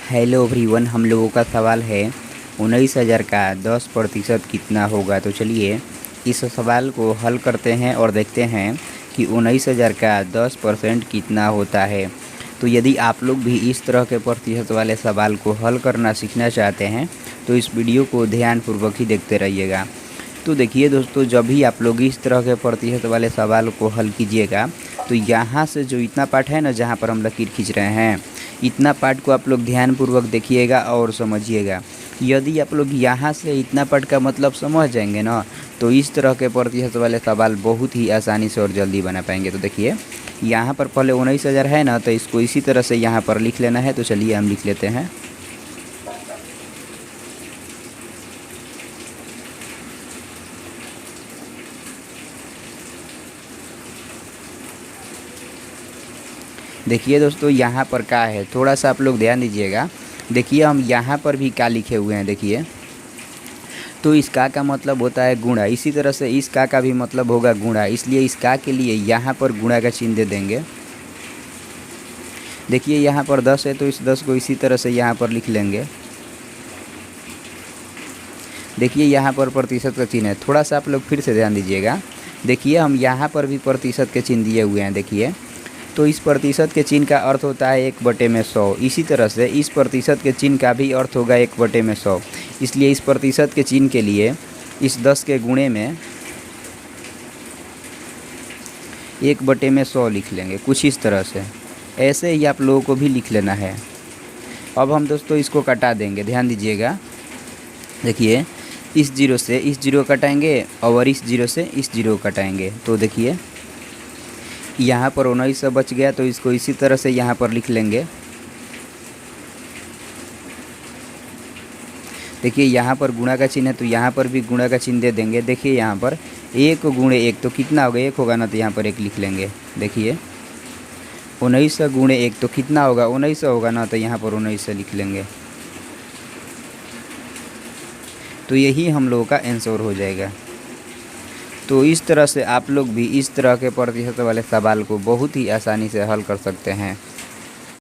Hello everyone, हम लोगों का सवाल है 19,000 का 10% कितना होगा। तो चलिए इस सवाल को हल करते हैं और देखते हैं कि 19,000 का 10% कितना होता है। तो यदि आप लोग भी इस तरह के प्रतिशत वाले सवाल को हल करना सीखना चाहते हैं तो इस वीडियो को ध्यानपूर्वक ही देखते रहिएगा। तो देखिए दोस्तों, जब भी आप लोग इस तरह के प्रतिशत वाले सवाल को हल कीजिएगा तो यहाँ से जो इतना पार्ट है ना, जहाँ पर हम लकीर खींच रहे हैं, इतना पार्ट को आप लोग ध्यानपूर्वक देखिएगा और समझिएगा। यदि आप लोग यहाँ से इतना पार्ट का मतलब समझ जाएंगे ना, तो इस तरह के प्रतिशत वाले सवाल बहुत ही आसानी से और जल्दी बना पाएंगे। तो देखिए यहाँ पर पहले 19,000 है ना, तो इसको इसी तरह से यहाँ पर लिख लेना है। तो चलिए हम लिख लेते हैं। देखिए दोस्तों, यहाँ पर क्या है, थोड़ा सा आप लोग ध्यान दीजिएगा। देखिए हम यहाँ पर भी क्या लिखे हुए हैं, देखिए। तो इस का मतलब होता है गुणा, इसी तरह से इस का भी मतलब होगा गुणा, इसलिए इस का के लिए यहाँ पर गुणा का चिन्ह दे देंगे। देखिए यहाँ पर 10 है, तो इस 10 को इसी तरह से यहाँ पर लिख लेंगे। देखिए यहाँ पर प्रतिशत का चिन्ह है, थोड़ा सा आप लोग फिर से ध्यान दीजिएगा। देखिए हम यहाँ पर भी प्रतिशत के चिन्ह दिए हुए हैं, देखिए। तो इस प्रतिशत के चिन्ह का अर्थ होता है 1/100। इसी तरह से इस प्रतिशत के चिन्ह का भी अर्थ होगा 1/100। इसलिए इस प्रतिशत के चिन्ह के लिए इस 10 के गुणे में 1/100 लिख लेंगे, कुछ इस तरह से। ऐसे ही आप लोगों को भी लिख लेना है। अब हम दोस्तों इसको कटा देंगे, ध्यान दीजिएगा। देखिए इस जीरो से इस जीरो कटाएंगे और इस जीरो से इस जीरो कटाएंगे। तो देखिए यहाँ पर 1900 बच गया, तो इसको इसी तरह से यहाँ पर लिख लेंगे। देखिए यहाँ पर गुणा का चिन्ह है, तो यहाँ पर भी गुणा का चिन्ह दे देंगे। देखिए यहाँ पर 1 गुणे 1 तो कितना होगा, 1 होगा ना, तो यहाँ पर 1 लिख लेंगे। देखिए 1900 गुणे 1 तो कितना होगा, 1900 होगा ना, तो यहाँ पर 1900 लिख लेंगे। तो यही हम लोगों का आंसर हो जाएगा। तो इस तरह से आप लोग भी इस तरह के प्रतिशत वाले सवाल को बहुत ही आसानी से हल कर सकते हैं।